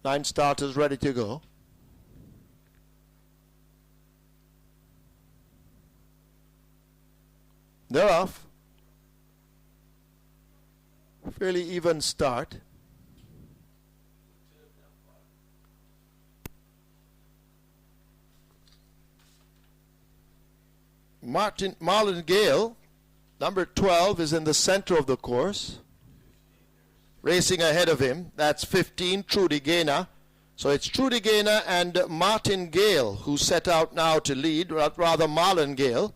9 starters ready to go. They're off. Fairly even start. Marlon Gale, number 12, is in the center of the course. Racing ahead of him, that's 15, Trudy Gaynor. So it's Trudy Gaynor and Martin Gale who set out now to lead, rather Marlon Gale.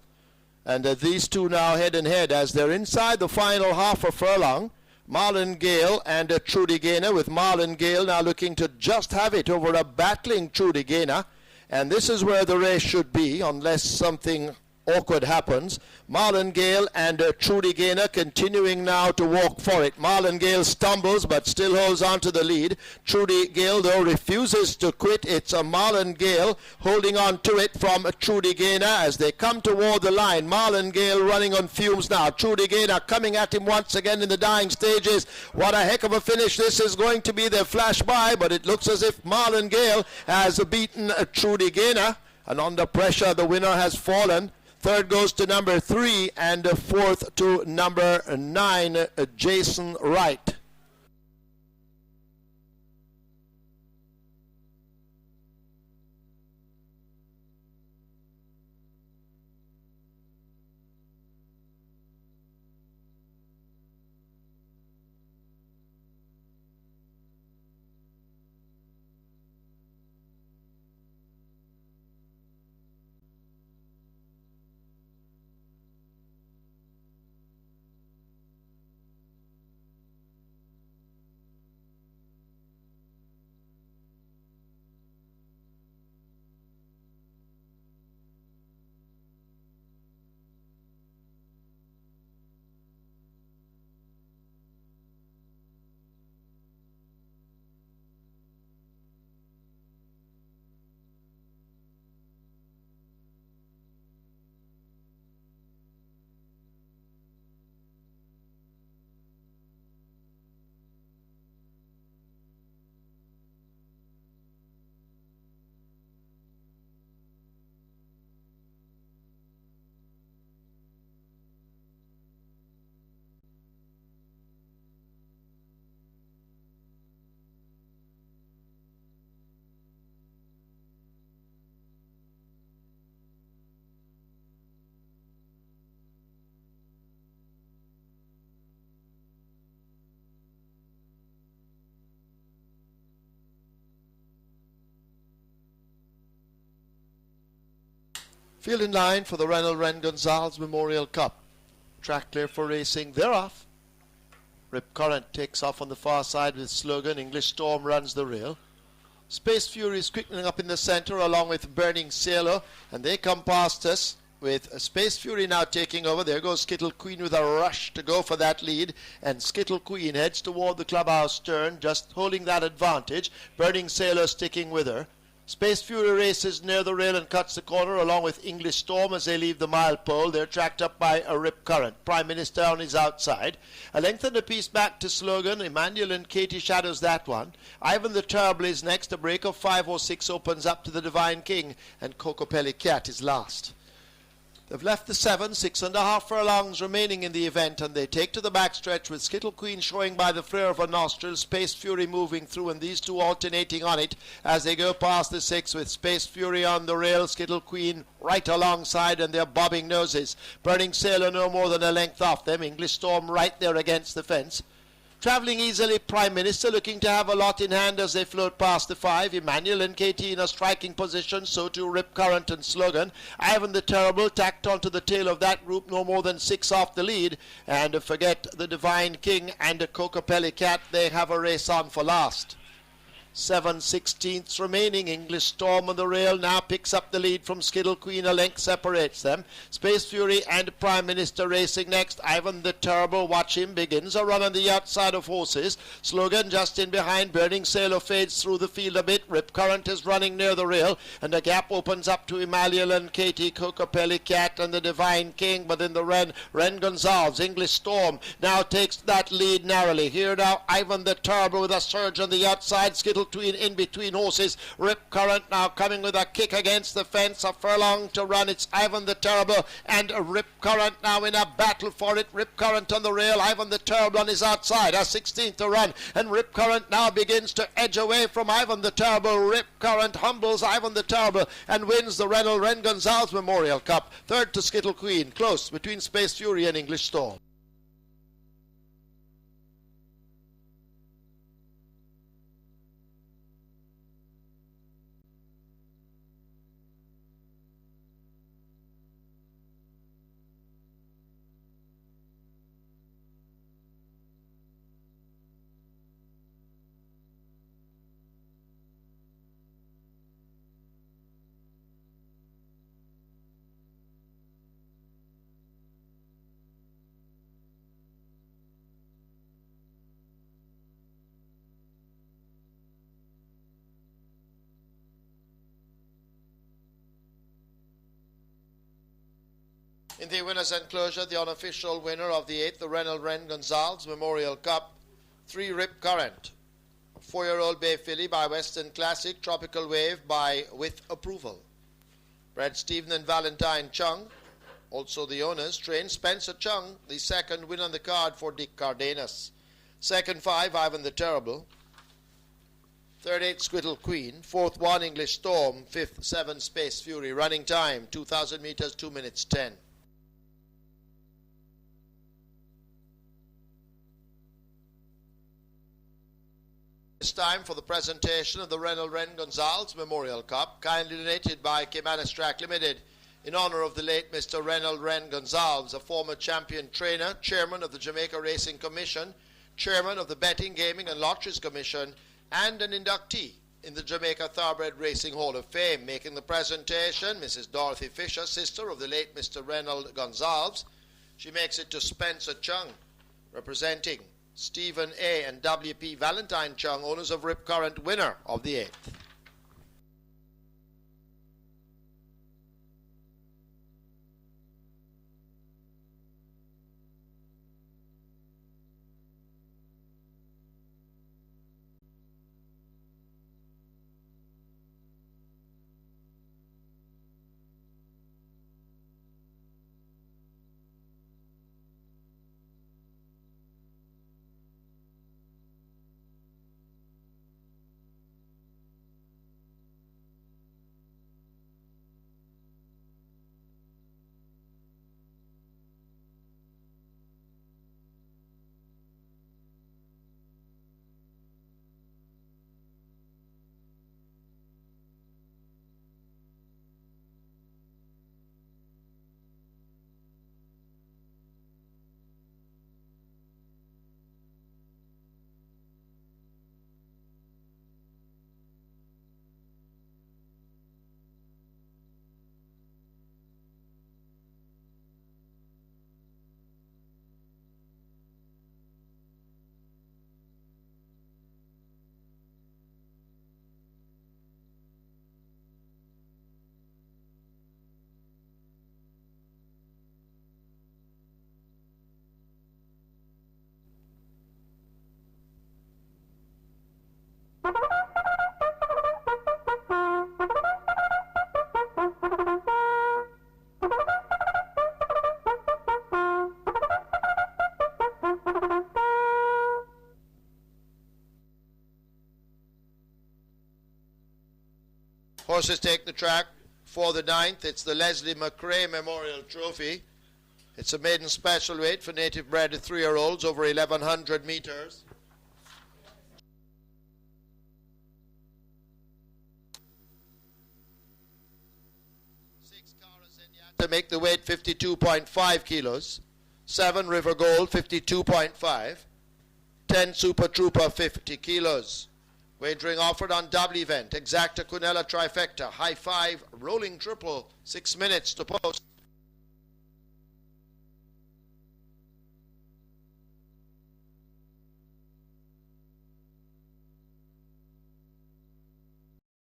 And these two now head and head as they're inside the final half a furlong. Marlon Gale and Trudy Gaynor, with Marlon Gale now looking to just have it over a battling Trudy Gaynor. And this is where the race should be, unless something awkward happens. Marlon Gale and Trudy Gaynor continuing now to walk for it. Marlon Gale stumbles but still holds on to the lead. Trudy Gale, though, refuses to quit. It's a Marlon Gale holding on to it from Trudy Gaynor as they come toward the line. Marlon Gale running on fumes now. Trudy Gaynor coming at him once again in the dying stages. What a heck of a finish this is going to be. They flash by, but it looks as if Marlon Gale has beaten Trudy Gaynor, and under pressure the winner has fallen. Third goes to number 3 and fourth to number 9, Jason Wright. Field in line for the Renald Ren Gonzalez Memorial Cup. Track clear for racing. They're off. Rip Current takes off on the far side with Slogan. English Storm runs the rail. Space Fury is quickening up in the center along with Burning Sailor, and they come past us with Space Fury now taking over. There goes Skittle Queen with a rush to go for that lead, and Skittle Queen heads toward the clubhouse turn, just holding that advantage. Burning Sailor sticking with her. Space Fury races near the rail and cuts the corner along with English Storm as they leave the mile pole. They're tracked up by a Rip Current. Prime Minister on his outside. A length and a piece back to Slogan. Emmanuel and Katie shadows that one. Ivan the Terrible is next. A break of 5 or 6 opens up to the Divine King, and Kokopelli Cat is last. They've left the 7, 6.5 furlongs remaining in the event, and they take to the backstretch with Skittle Queen showing by the flare of her nostrils, Space Fury moving through, and these two alternating on it as they go past the 6 with Space Fury on the rail, Skittle Queen right alongside, and they're bobbing noses. Burning Sailor no more than a length off them. English Storm right there against the fence. Travelling easily, Prime Minister looking to have a lot in hand as they float past the 5. Emmanuel and Katie in a striking position, so too Rip Current and Slogan. Ivan the Terrible tacked onto the tail of that group, no more than 6 off the lead. And forget the Divine King and the Kokopelli Cat, they have a race on for last. 7/16 remaining. English Storm on the rail now picks up the lead from Skittle Queen. A length separates them. Space Fury and Prime Minister racing next. Ivan the Terrible, watch him, begins a run on the outside of horses. Slogan just in behind. Burning Sailor fades through the field a bit. Rip Current is running near the rail, and the gap opens up to Emmanuel and Katie, Kokopelli Cat and the Divine King. But in the Ren Gonzalez, English Storm now takes that lead narrowly. Here now Ivan the Terrible with a surge on the outside. Skittle Skittle Queen in between horses. Rip Current now coming with a kick against the fence. A furlong to run. It's Ivan the Terrible and Rip Current now in a battle for it. Rip Current on the rail. Ivan the Terrible on his outside. A 16th to run. And Rip Current now begins to edge away from Ivan the Terrible. Rip Current humbles Ivan the Terrible and wins the Renal Ren Gonzalez Memorial Cup. Third to Skittle Queen. Close between Space Fury and English Storm. In the winner's enclosure, the unofficial winner of the 8th, the Renal Ren Gonzalez Memorial Cup, 3 Rip Current, 4-year-old Bay Filly by Western Classic, Tropical Wave by With Approval. Bred Stephen and Valentine Chung, also the owners, trained Spencer Chung, the second win on the card for Dick Cardenas. Second 5, Ivan the Terrible. Third 8, Skittle Queen. Fourth 1, English Storm. Fifth 7, Space Fury. Running time, 2,000 meters, 2 minutes 10. It's time for the presentation of the Renal Ren Gonzalez Memorial Cup, kindly donated by Caymanas Track Limited in honor of the late Mr. Renal Ren Gonzalez, a former champion trainer, chairman of the Jamaica Racing Commission, chairman of the Betting, Gaming and Lotteries Commission, and an inductee in the Jamaica Thoroughbred Racing Hall of Fame. Making the presentation, Mrs. Dorothy Fisher, sister of the late Mr. Renal Gonzalez. She makes it to Spencer Chung, representing Stephen A. and W.P. Valentine Chung, owners of Rip Current, winner of the 8th. Horses take the track for the 9th. It's the Leslie McRae Memorial Trophy. It's a maiden special weight for native bred 3-year-olds over 1,100 meters. To make the weight 52.5 kilos. 7 River Gold 52.5. 10 Super Trooper 50 kilos. Wagering offered on double event. Exacta Quinella trifecta. High 5 rolling triple. 6 minutes to post.